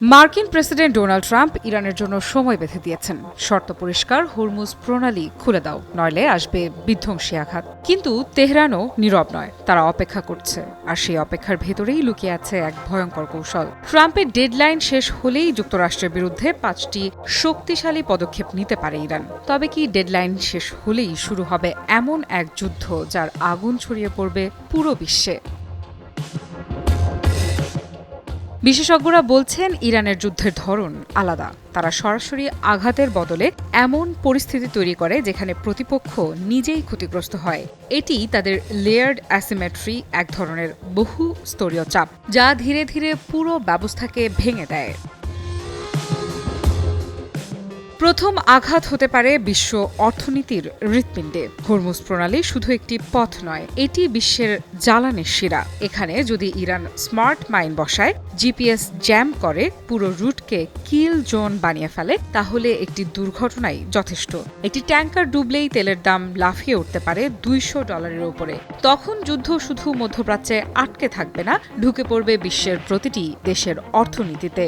মার্কিন president Donald Trump ইরানের জন্য সময় বেঁধে দিয়েছেন। শর্ত পরিষ্কার, হরমুজ প্রণালী খুলে দাও, নইলে আসবে বিধ্বংসী আঘাত। কিন্তু তেহরানও নীরব নয়, তারা অপেক্ষা করছে। আর সেই অপেক্ষার ভেতরেই লুকিয়ে আছে এক ভয়ঙ্কর কৌশল। ট্রাম্পের ডেডলাইন শেষ হলেই যুক্তরাষ্ট্রের বিরুদ্ধে ৫টি শক্তিশালী পদক্ষেপ নিতে পারে ইরান। তবে কি ডেডলাইন শেষ হলেই শুরু হবে এমন এক যুদ্ধ যার আগুন ছড়িয়ে পড়বে পুরো বিশ্বে? বিশেষজ্ঞরা বলছেন ইরানের যুদ্ধের ধরন আলাদা। তারা সরাসরি আঘাতের বদলে এমন পরিস্থিতি তৈরি করে যেখানে প্রতিপক্ষ নিজেই ক্ষতিগ্রস্ত হয়। এটি তাদের লেয়ার্ড অ্যাসিমেট্রি, এক ধরনের বহু স্তরীয় চাপ যা ধীরে ধীরে পুরো ব্যবস্থাকে ভেঙে দেয়। প্রথম আঘাত হতে পারে বিশ্ব অর্থনীতির হৃৎপিণ্ডে। হরমুজ প্রণালী শুধু একটি পথ নয়, এটি বিশ্বের জ্বালানির শিরা। এখানে যদি ইরান স্মার্ট মাইন বসায়, জিপিএস জ্যাম করে, পুরো রুটকে কিল জোন বানিয়ে ফেলে, তাহলে একটি দুর্ঘটনাই যথেষ্ট। একটি ট্যাঙ্কার ডুবলেই তেলের দাম লাফিয়ে উঠতে পারে $200 উপরে। তখন যুদ্ধ শুধু মধ্যপ্রাচ্যে আটকে থাকবে না, ঢুকে পড়বে বিশ্বের প্রতিটি দেশের অর্থনীতিতে।